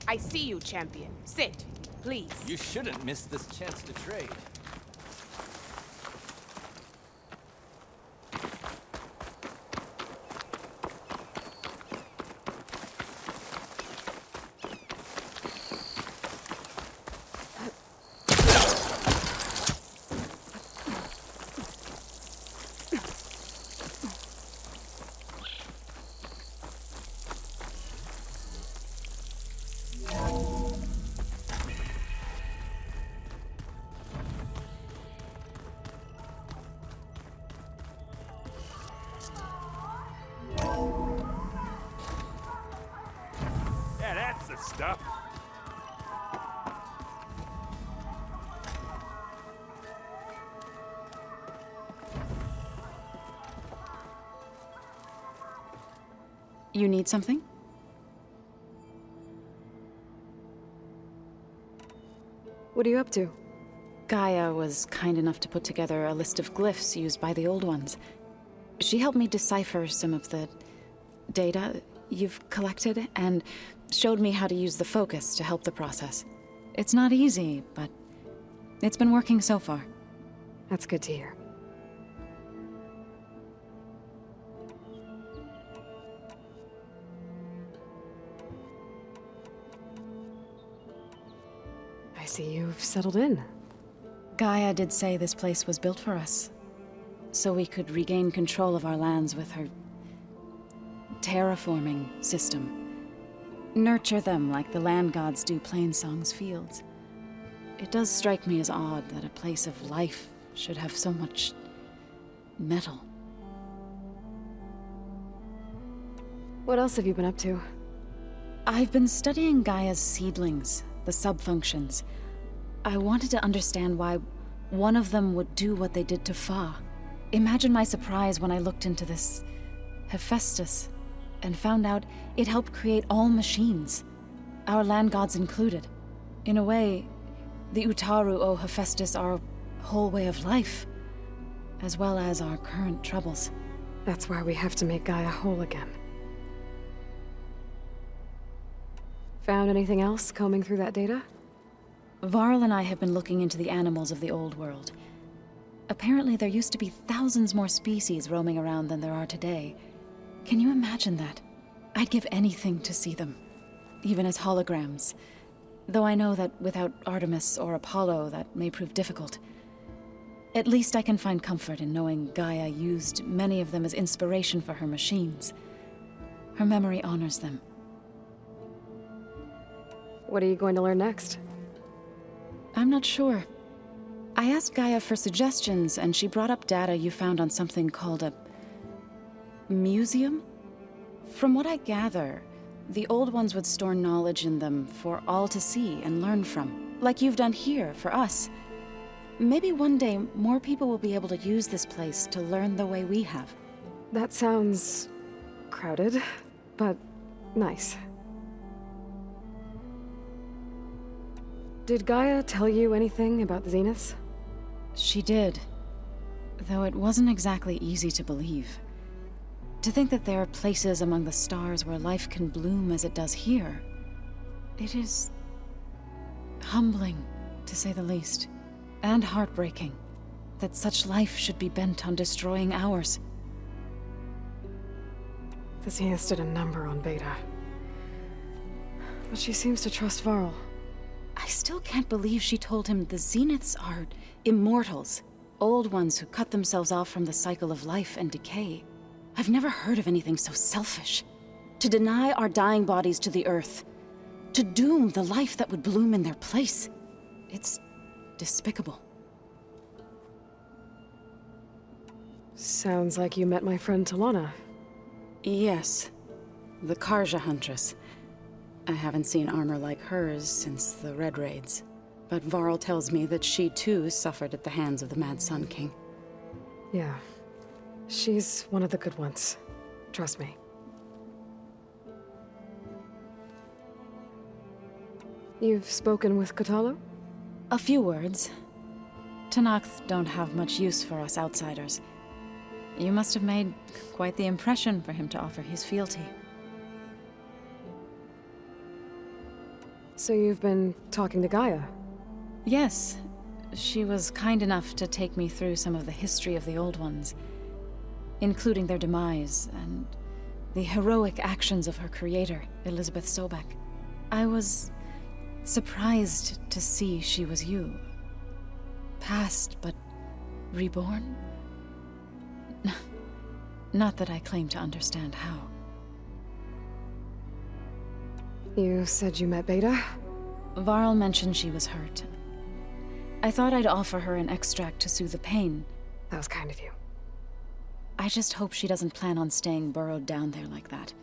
I see you, champion. Sit, please. You shouldn't miss this chance to trade. Yeah, that's the stuff. You need something? What are you up to? Gaia was kind enough to put together a list of glyphs used by the Old Ones. She helped me decipher some of the data you've collected, and showed me how to use the focus to help the process. It's not easy, but it's been working so far. That's good to hear. I see you've settled in. Gaia did say this place was built for us, so we could regain control of our lands with her terraforming system. Nurture them like the land gods do Plainsong's fields. It does strike me as odd that a place of life should have so much metal. What else have you been up to? I've been studying Gaia's seedlings, the subfunctions. I wanted to understand why one of them would do what they did to Fa. Imagine my surprise when I looked into this Hephaestus and found out it helped create all machines, our land gods included. In a way, the Utaru owe Hephaestus our whole way of life, as well as our current troubles. That's why we have to make Gaia whole again. Found anything else combing through that data? Varl and I have been looking into the animals of the old world. Apparently there used to be thousands more species roaming around than there are today. Can you imagine that? I'd give anything to see them, even as holograms. Though I know that without Artemis or Apollo, that may prove difficult. At least I can find comfort in knowing Gaia used many of them as inspiration for her machines. Her memory honors them. What are you going to learn next? I'm not sure. I asked Gaia for suggestions, and she brought up data you found on something called a museum? From what I gather, the old ones would store knowledge in them for all to see and learn from, like you've done here for us. Maybe one day more people will be able to use this place to learn the way we have. That sounds crowded, but nice. Did Gaia tell you anything about the Zeniths? She did, though it wasn't exactly easy to believe. To think that there are places among the stars where life can bloom as it does here, it is humbling, to say the least, and heartbreaking that such life should be bent on destroying ours. The Zeniths did a number on Beta. But she seems to trust Varl. I still can't believe she told him the Zeniths are immortals, old ones who cut themselves off from the cycle of life and decay. I've never heard of anything so selfish. To deny our dying bodies to the earth. To doom the life that would bloom in their place. It's despicable. Sounds like you met my friend Talana. Yes. The Karja Huntress. I haven't seen armor like hers since the Red Raids. But Varl tells me that she too suffered at the hands of the Mad Sun King. Yeah. She's one of the good ones. Trust me. You've spoken with Kotallo? A few words. Tenakth don't have much use for us outsiders. You must have made quite the impression for him to offer his fealty. So you've been talking to Gaia? Yes, she was kind enough to take me through some of the history of the Old Ones, including their demise and the heroic actions of her creator, Elizabeth Sobek. I was surprised to see she was you. Past, but reborn? Not that I claim to understand how. You said you met Beta? Varl mentioned she was hurt. I thought I'd offer her an extract to soothe the pain. That was kind of you. I just hope she doesn't plan on staying burrowed down there like that.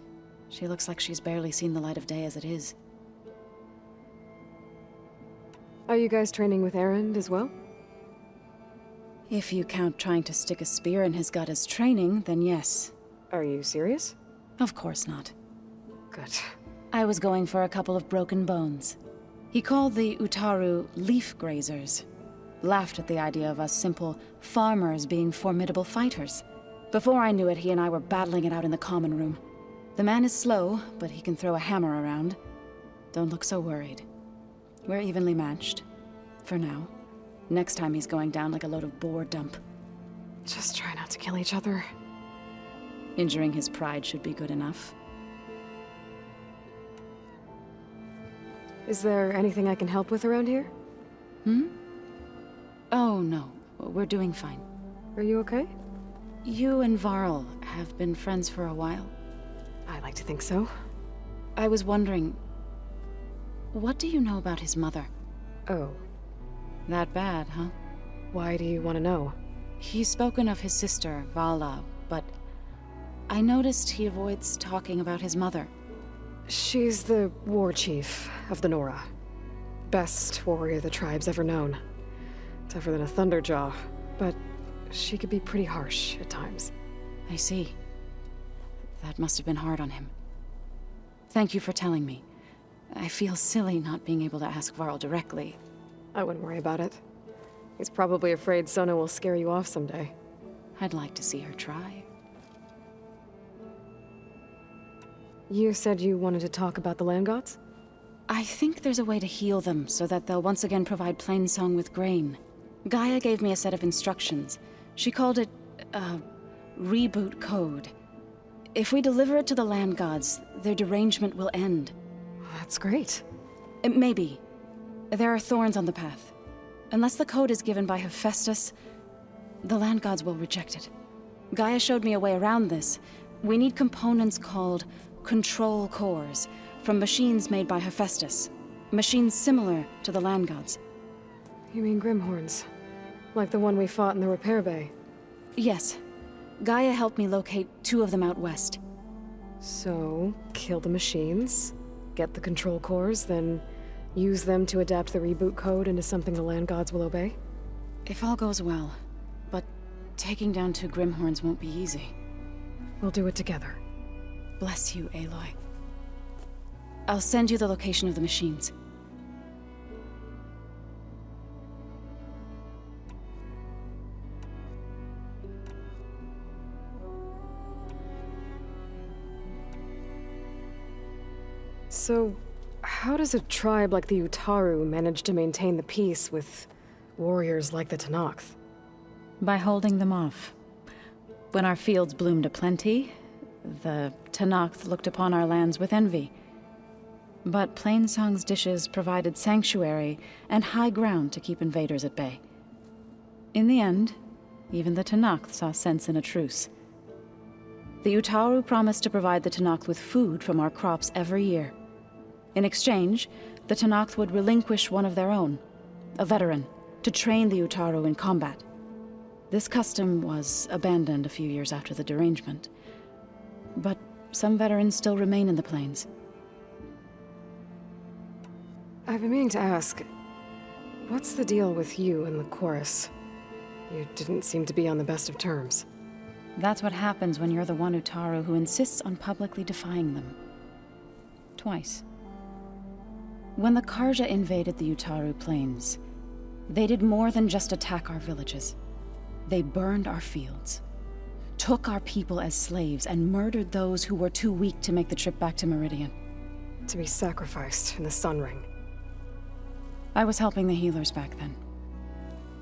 She looks like she's barely seen the light of day as it is. Are you guys training with Erend as well? If you count trying to stick a spear in his gut as training, then yes. Are you serious? Of course not. Good. I was going for a couple of broken bones. He called the Utaru leaf grazers. Laughed at the idea of us simple farmers being formidable fighters. Before I knew it, he and I were battling it out in the common room. The man is slow, but he can throw a hammer around. Don't look so worried. We're evenly matched. For now. Next time he's going down like a load of boar dump. Just try not to kill each other. Injuring his pride should be good enough. Is there anything I can help with around here? Oh, no. We're doing fine. Are you okay? You and Varl have been friends for a while. I like to think so. I was wondering, what do you know about his mother? Oh. That bad, huh? Why do you want to know? He's spoken of his sister, Vala, but I noticed he avoids talking about his mother. She's the war chief of the Nora. Best warrior the tribe's ever known. Tougher than a Thunderjaw, but she could be pretty harsh at times. I see. That must have been hard on him. Thank you for telling me. I feel silly not being able to ask Varl directly. I wouldn't worry about it. He's probably afraid Sona will scare you off someday. I'd like to see her try. You said you wanted to talk about the land gods? I think there's a way to heal them so that they'll once again provide Plainsong with grain. Gaia gave me a set of instructions. She called it, reboot code. If we deliver it to the land gods, their derangement will end. That's great. Maybe. There are thorns on the path. Unless the code is given by Hephaestus, the land gods will reject it. Gaia showed me a way around this. We need components called control cores from machines made by Hephaestus. Machines similar to the land gods. You mean Grimhorns? Like the one we fought in the repair bay? Yes. Gaia helped me locate 2 of them out west. So, kill the machines, get the control cores, then use them to adapt the reboot code into something the land gods will obey? If all goes well. But taking down 2 Grimhorns won't be easy. We'll do it together. Bless you, Aloy. I'll send you the location of the machines. So, how does a tribe like the Utaru manage to maintain the peace with warriors like the Tenakth? By holding them off. When our fields bloomed aplenty, the Tenakth looked upon our lands with envy. But Plainsong's dishes provided sanctuary and high ground to keep invaders at bay. In the end, even the Tenakth saw sense in a truce. The Utaru promised to provide the Tenakth with food from our crops every year. In exchange, the Tenakth would relinquish one of their own, a veteran, to train the Utaru in combat. This custom was abandoned a few years after the derangement. But some veterans still remain in the plains. I've been meaning to ask, what's the deal with you and the chorus? You didn't seem to be on the best of terms. That's what happens when you're the one Utaru who insists on publicly defying them. Twice. When the Karja invaded the Utaru plains, they did more than just attack our villages. They burned our fields, took our people as slaves, and murdered those who were too weak to make the trip back to Meridian. To be sacrificed in the Sun Ring. I was helping the healers back then,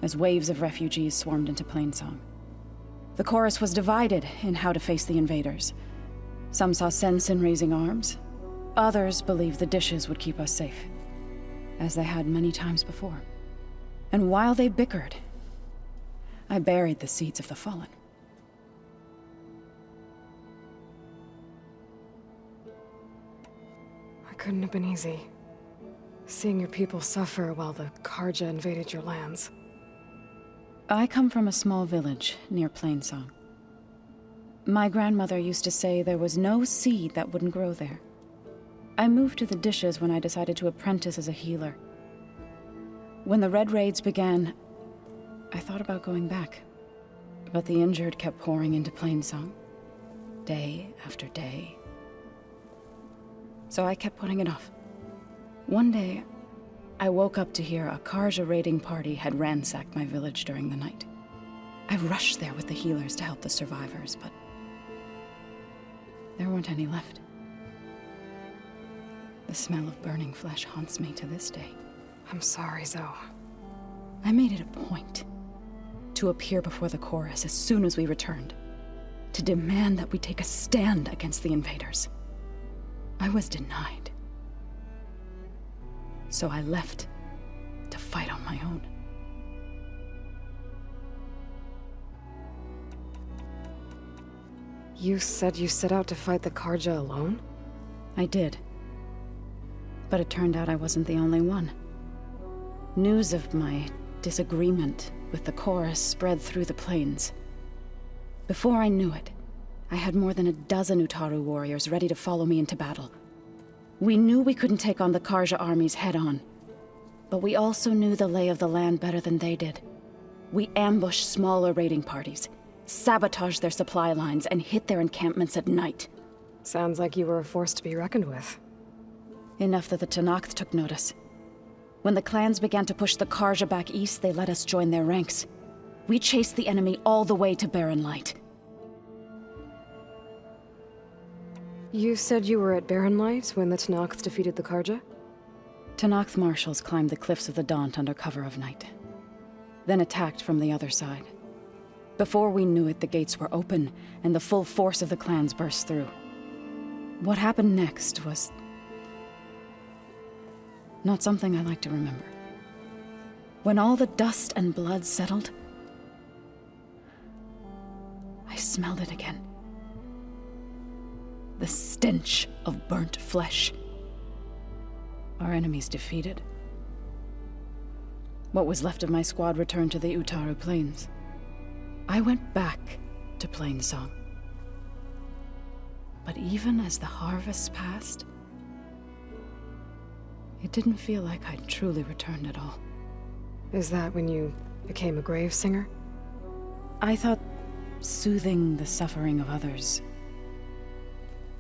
as waves of refugees swarmed into Plainsong. The chorus was divided in how to face the invaders. Some saw sense in raising arms. Others believed the dishes would keep us safe, as they had many times before. And while they bickered, I buried the seeds of the fallen. It couldn't have been easy. Seeing your people suffer while the Karja invaded your lands. I come from a small village near Plainsong. My grandmother used to say there was no seed that wouldn't grow there. I moved to the dishes when I decided to apprentice as a healer. When the Red Raids began, I thought about going back. But the injured kept pouring into Plainsong, day after day. So I kept putting it off. One day, I woke up to hear a Karja raiding party had ransacked my village during the night. I rushed there with the healers to help the survivors, but there weren't any left. The smell of burning flesh haunts me to this day. I'm sorry, Zoe. I made it a point to appear before the chorus as soon as we returned, to demand that we take a stand against the invaders. I was denied. So I left to fight on my own. You said you set out to fight the Karja alone? I did. But it turned out I wasn't the only one. News of my disagreement with the chorus spread through the plains. Before I knew it, I had more than a dozen Utaru warriors ready to follow me into battle. We knew we couldn't take on the Karja armies head-on, but we also knew the lay of the land better than they did. We ambushed smaller raiding parties, sabotaged their supply lines, and hit their encampments at night. Sounds like you were a force to be reckoned with. Enough that the Tenakth took notice. When the clans began to push the Karja back east, they let us join their ranks. We chased the enemy all the way to Barren Light. You said you were at Barren Light when the Tenakth defeated the Karja? Tenakth marshals climbed the cliffs of the Daunt under cover of night, then attacked from the other side. Before we knew it, the gates were open, and the full force of the clans burst through. What happened next was not something I like to remember. When all the dust and blood settled, I smelled it again. The stench of burnt flesh. Our enemies defeated. What was left of my squad returned to the Utaru Plains. I went back to Plainsong. But even as the harvests passed, it didn't feel like I'd truly returned at all. Is that when you became a grave singer? I thought soothing the suffering of others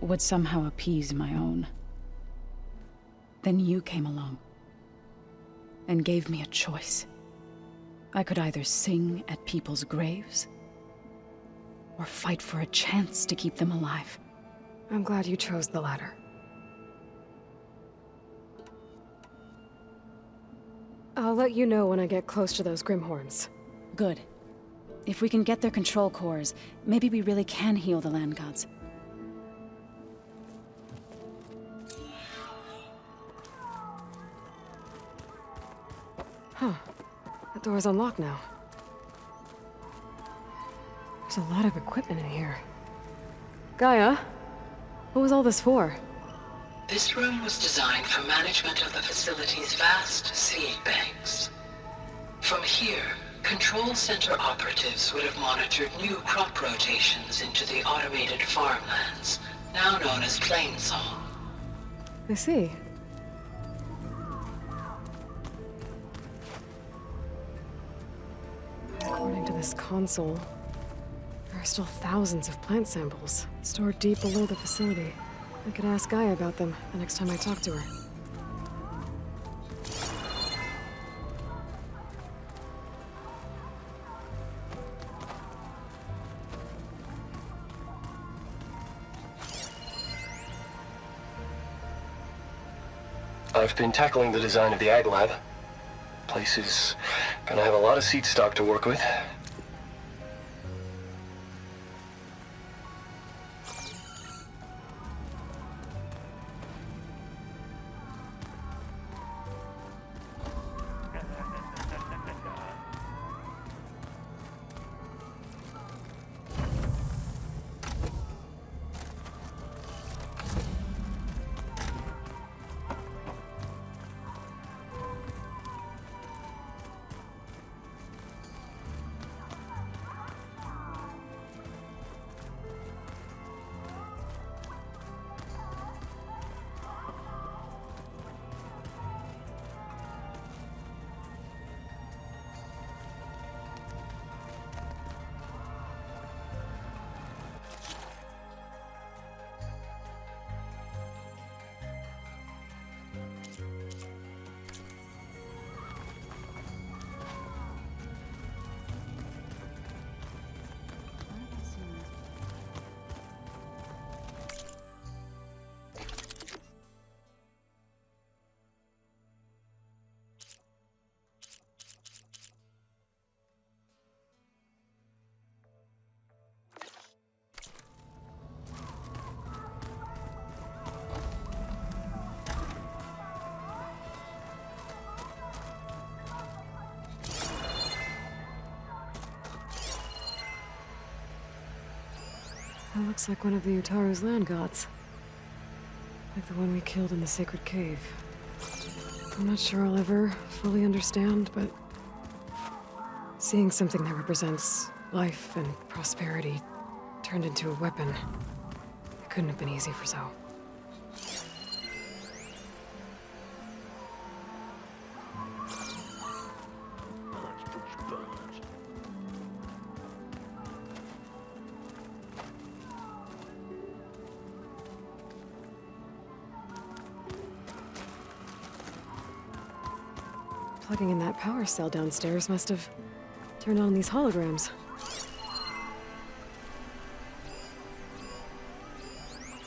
would somehow appease my own. Then you came along and gave me a choice. I could either sing at people's graves or fight for a chance to keep them alive. I'm glad you chose the latter. I'll let you know when I get close to those Grimhorns. Good. If we can get their control cores, maybe we really can heal the land gods. Huh. That door's unlocked now. There's a lot of equipment in here. Gaia, what was all this for? This room was designed for management of the facility's vast seed banks. From here, Control Center operatives would have monitored new crop rotations into the automated farmlands, now known as Plainsong. I see. According to this console, there are still thousands of plant samples stored deep below the facility. I could ask Gaia about them the next time I talk to her. I've been tackling the design of the Ag Lab. Place is gonna have a lot of seed stock to work with. That looks like one of the Utaru's land gods. Like the one we killed in the sacred cave. I'm not sure I'll ever fully understand, but seeing something that represents life and prosperity turned into a weapon, it couldn't have been easy for Zoe. Plugging in that power cell downstairs must have turned on these holograms.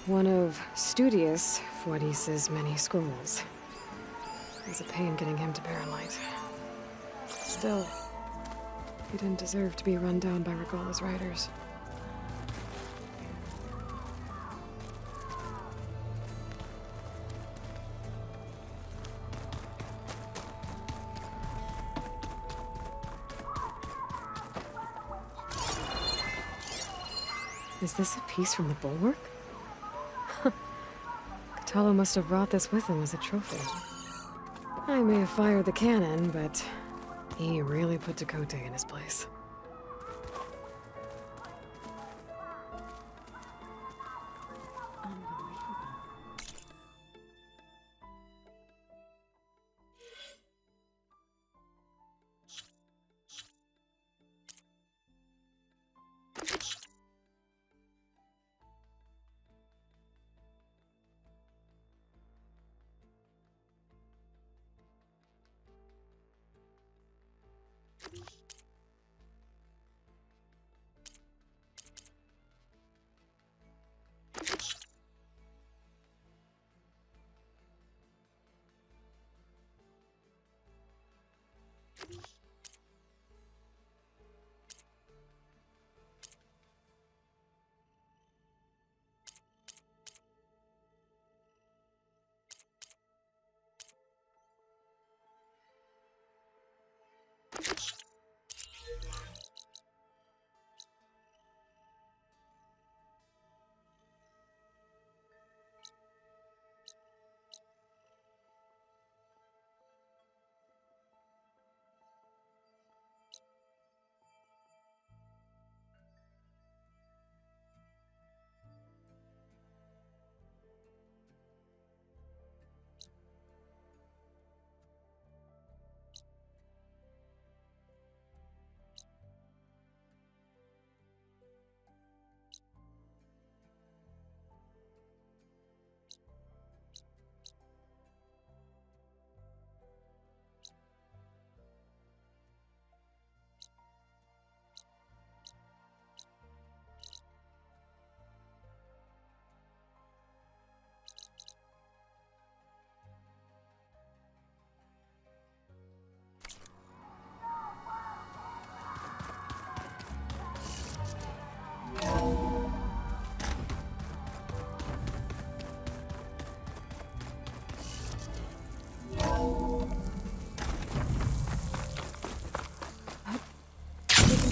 One of Studious Fuadis's many scrolls. It was a pain getting him to Barrenlight. Still, he didn't deserve to be run down by Regala's riders. Is this a piece from the bulwark? Katalo must have brought this with him as a trophy. I may have fired the cannon, but he really put Dakota in his place.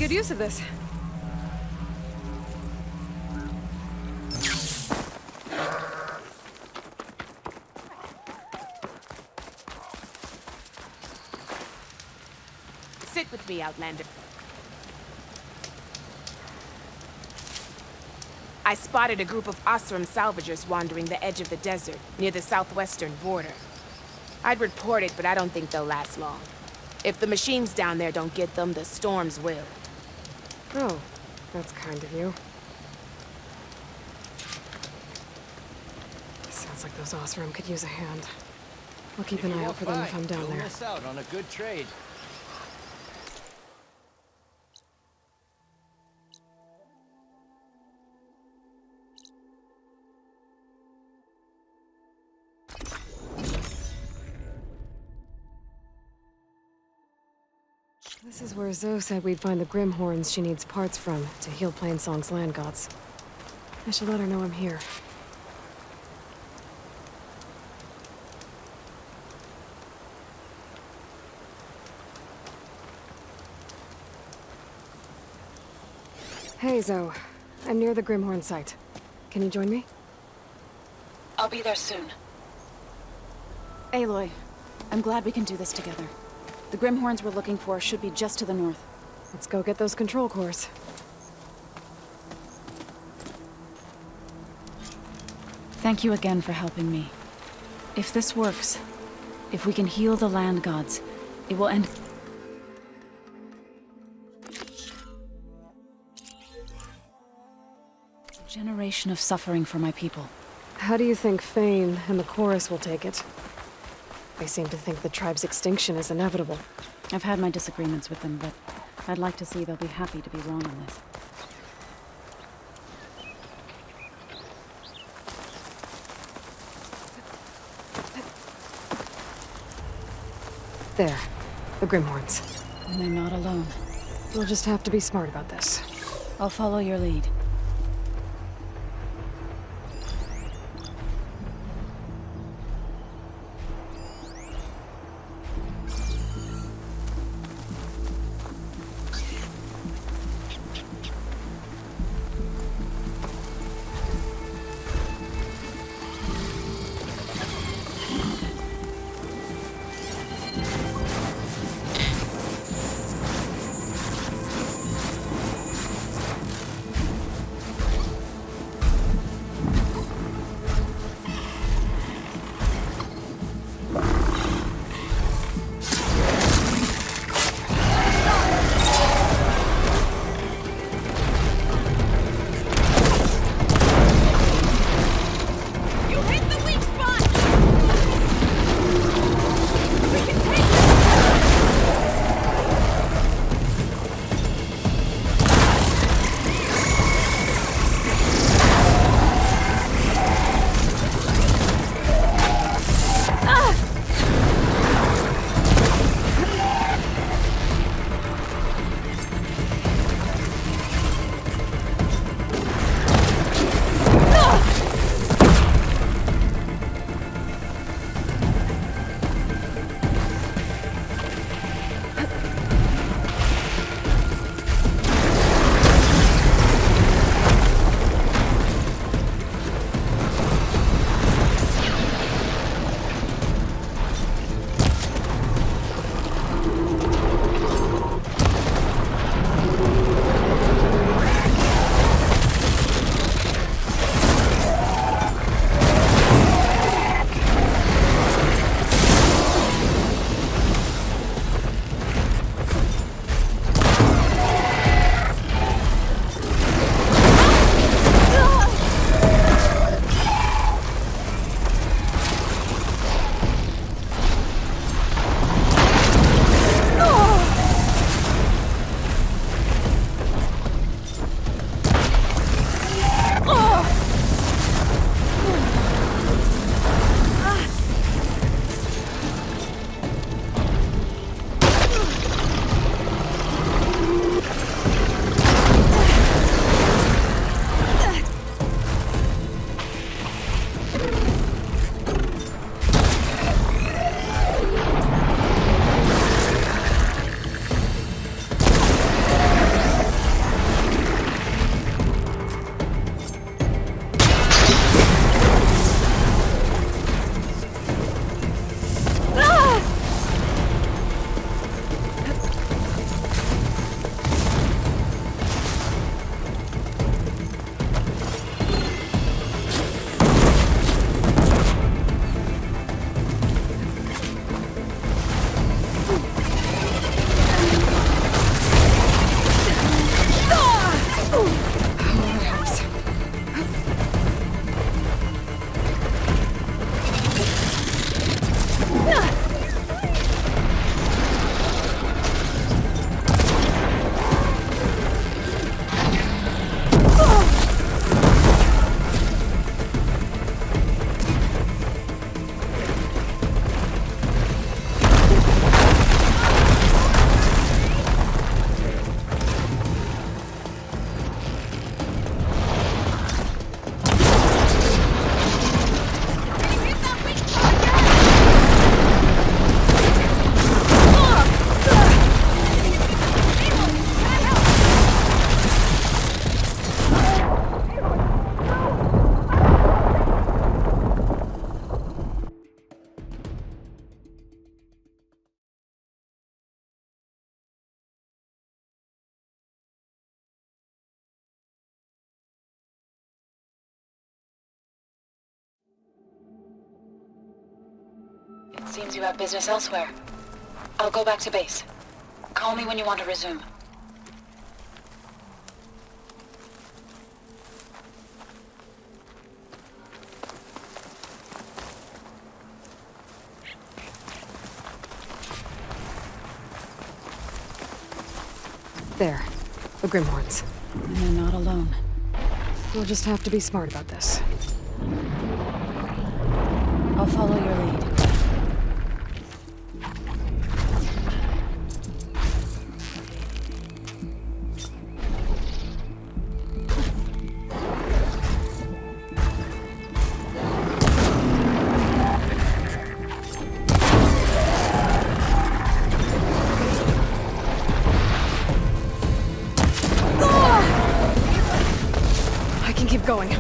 good use of this. Sit with me, Outlander. I spotted a group of Osram salvagers wandering the edge of the desert, near the southwestern border. I'd report it, but I don't think they'll last long. If the machines down there don't get them, the storms will. Oh, that's kind of you. Sounds like those Osram could use a hand. I'll keep an eye out for them if I'm down You'll there. miss out on a good trade. This is where Zoe said we'd find the Grimhorns she needs parts from to heal Plainsong's land gods. I should let her know I'm here. Hey, Zoe. I'm near the Grimhorn site. Can you join me? I'll be there soon. Aloy, I'm glad we can do this together. The Grimhorns we're looking for should be just to the north. Let's go get those control cores. Thank you again for helping me. If this works, if we can heal the land gods, it will end... a generation of suffering for my people. How do you think Fane and the Chorus will take it? They seem to think the tribe's extinction is inevitable. I've had my disagreements with them, but I'd like to see they'll be happy to be wrong on this. There. The Grimhorns. And they're not alone. We'll just have to be smart about this. I'll follow your lead. Seems you have business elsewhere. I'll go back to base. Call me when you want to resume. There. The Grimhorns. And you're not alone. We'll just have to be smart about this. I'll follow your lead. I can keep going.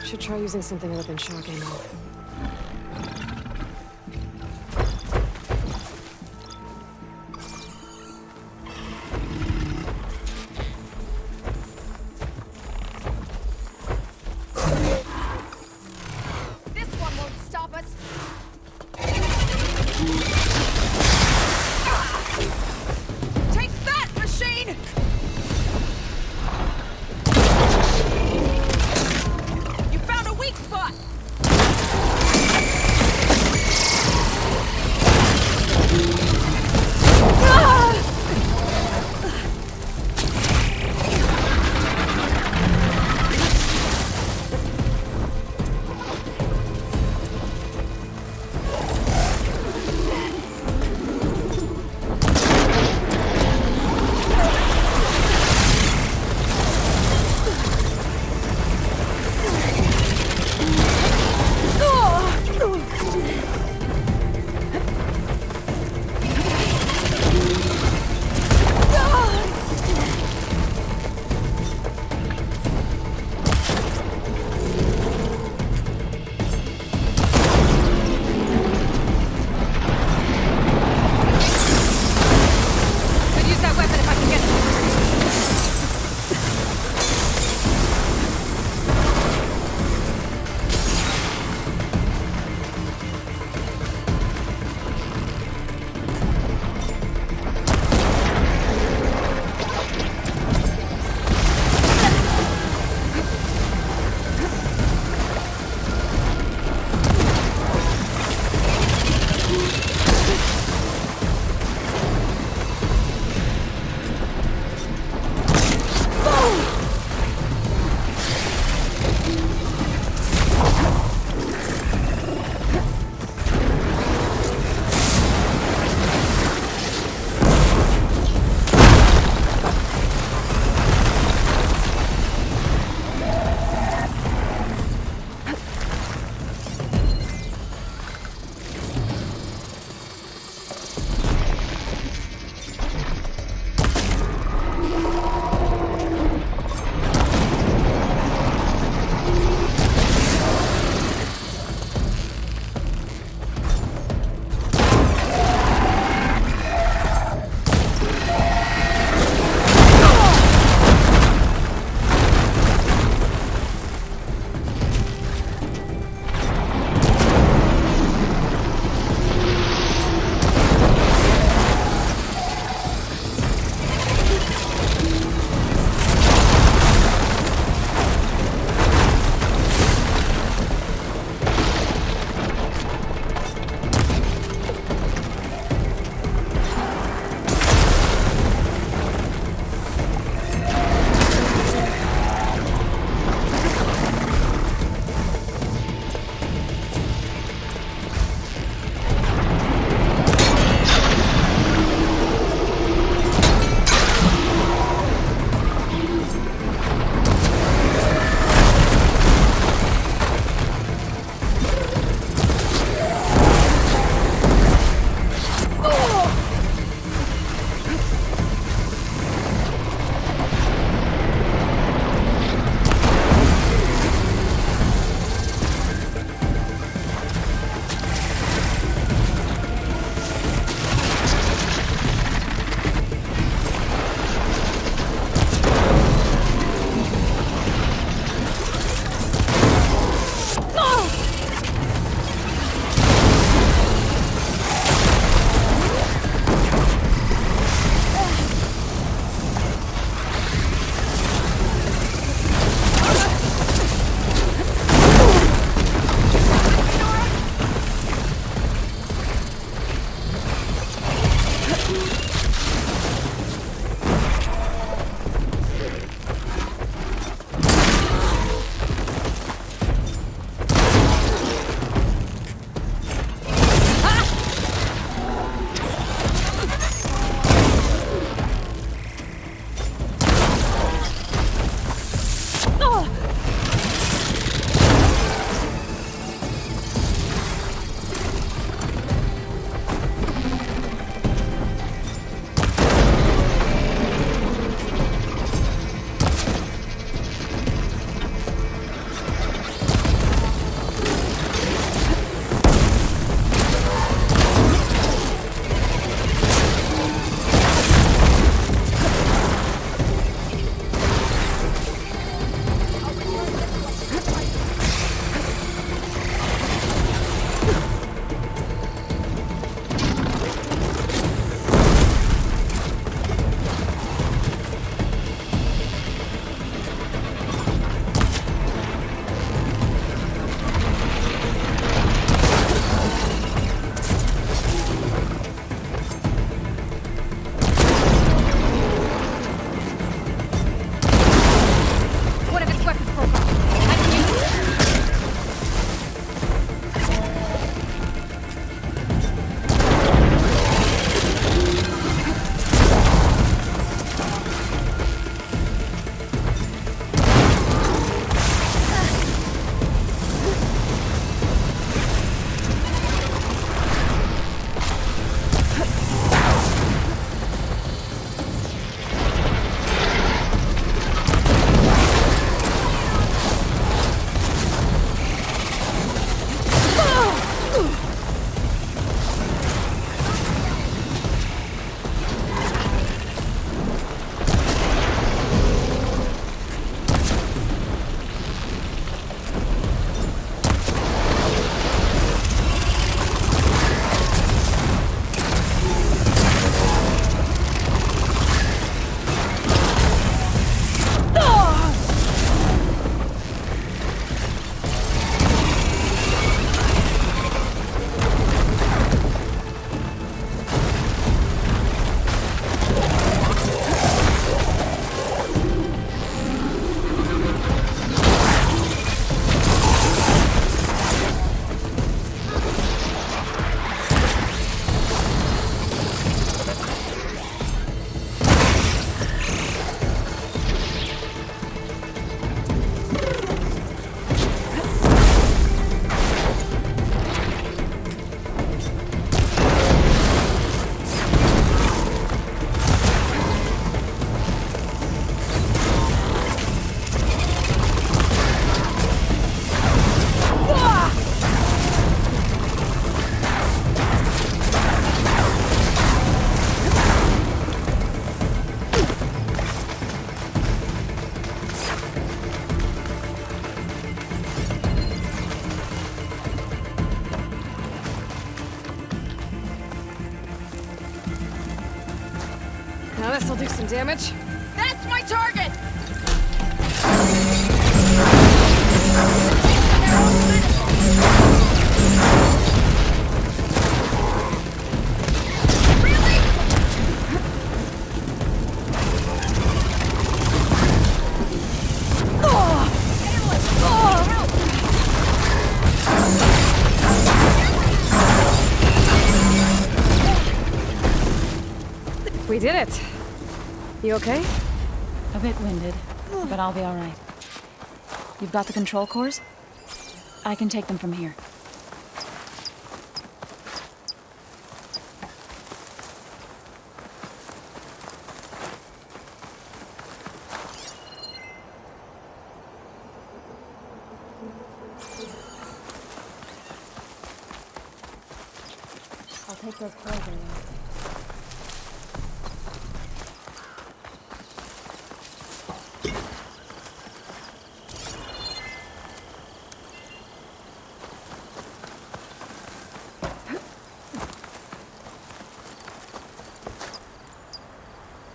Should try using something other than shock ammo. This one won't stop us. Take that, machine! You found a weak spot! Now this'll do some damage. That's my target! We did it. You okay? A bit winded, but I'll be all right. You've got the control cores? I can take them from here. I'll take those cores in there.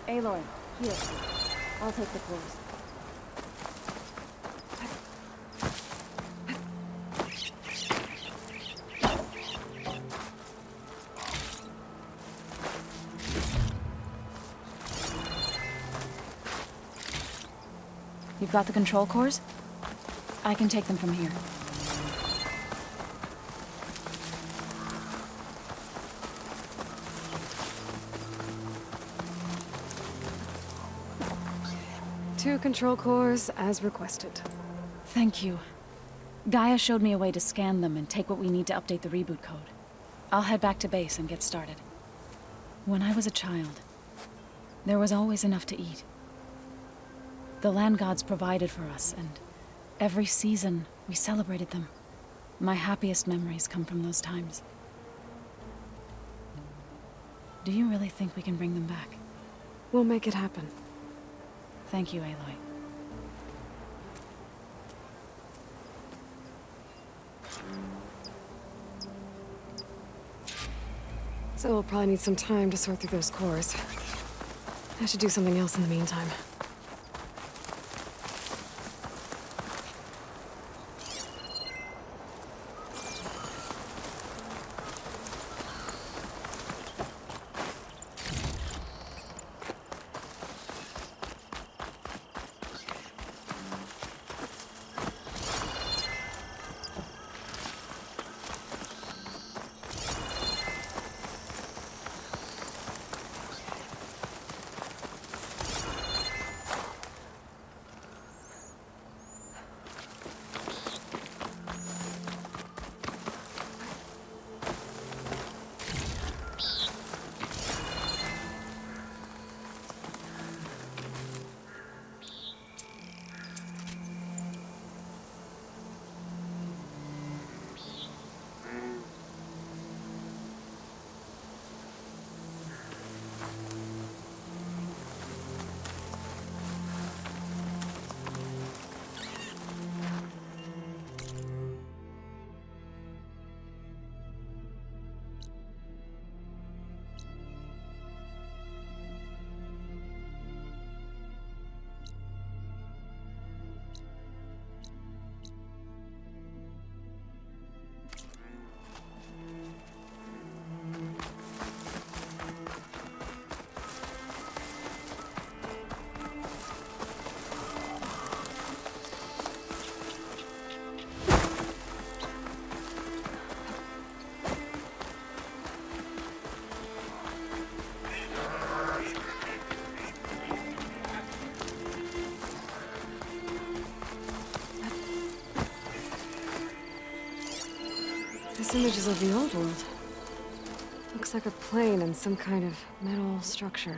Aloy, here. I'll take the clothes. You've got the control cores? I can take them from here. Two control cores, as requested. Thank you. Gaia showed me a way to scan them and take what we need to update the reboot code. I'll head back to base and get started. When I was a child, there was always enough to eat. The land gods provided for us, and every season we celebrated them. My happiest memories come from those times. Do you really think we can bring them back? We'll make it happen. Thank you, Aloy. So we'll probably need some time to sort through those cores. I should do something else in the meantime. This image is of the old world. Looks like a plane and some kind of metal structure.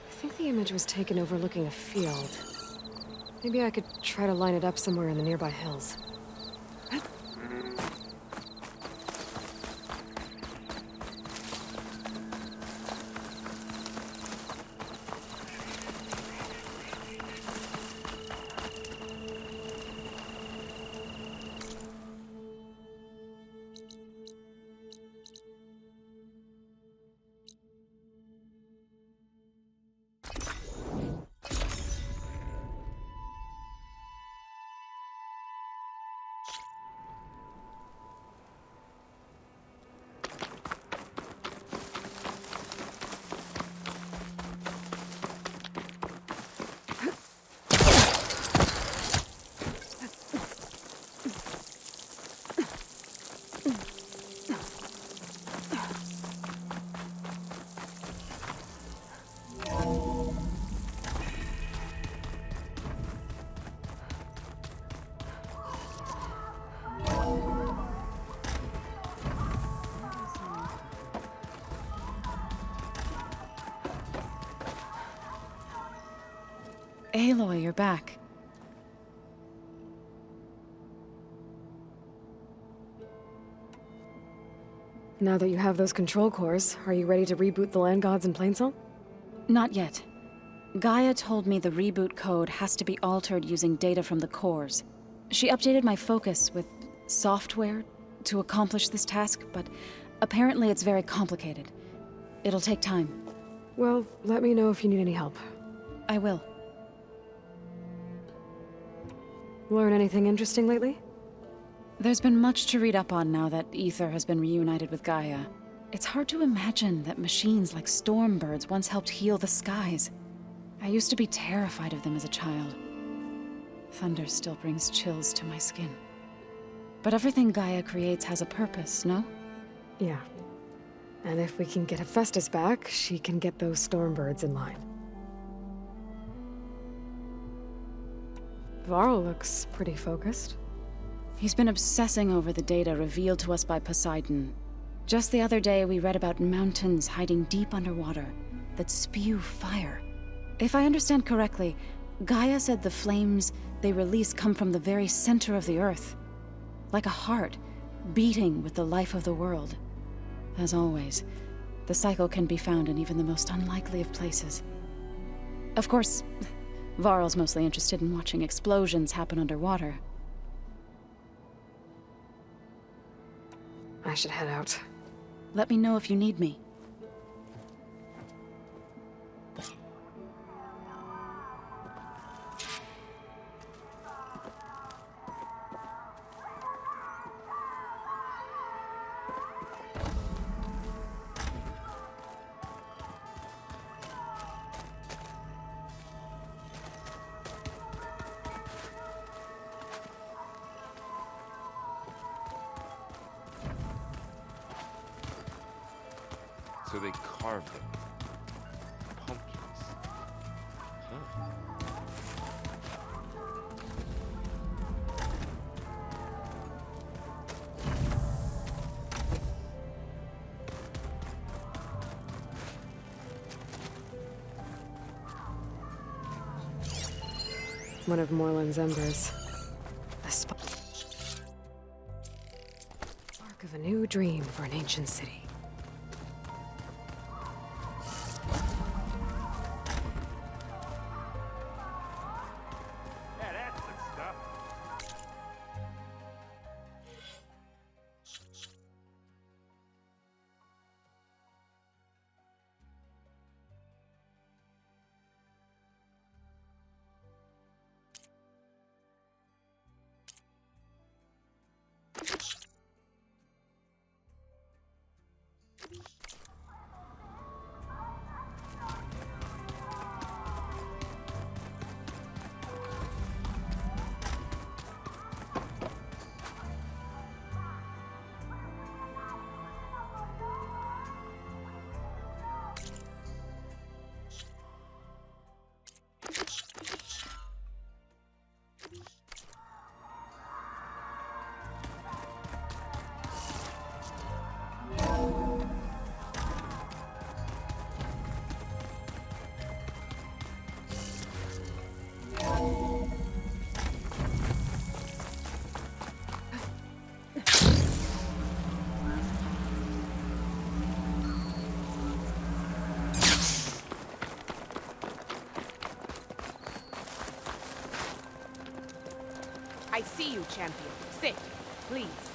I think the image was taken overlooking a field. Maybe I could try to line it up somewhere in the nearby hills. Aloy, you're back. Now that you have those control cores, are you ready to reboot the land gods in Plainsong? Not yet. Gaia told me the reboot code has to be altered using data from the cores. She updated my focus with software to accomplish this task, but apparently it's very complicated. It'll take time. Well, let me know if you need any help. I will. Learn anything interesting lately? There's been much to read up on now that Ether has been reunited with Gaia. It's hard to imagine that machines like Stormbirds once helped heal the skies. I used to be terrified of them as a child. Thunder still brings chills to my skin. But everything Gaia creates has a purpose, no? Yeah. And if we can get Hephaestus back, she can get those Stormbirds in line. Varl looks pretty focused. He's been obsessing over the data revealed to us by Poseidon. Just the other day, we read about mountains hiding deep underwater that spew fire. If I understand correctly, Gaia said the flames they release come from the very center of the Earth. Like a heart, beating with the life of the world. As always, the cycle can be found in even the most unlikely of places. Of course, Varl's mostly interested in watching explosions happen underwater. I should head out. Let me know if you need me. So they carved them. Pumpkins. Huh. One of Moreland's embers. The spark of a new dream for an ancient city. Yeah, that's the stuff. I see you, champion. Sit, please.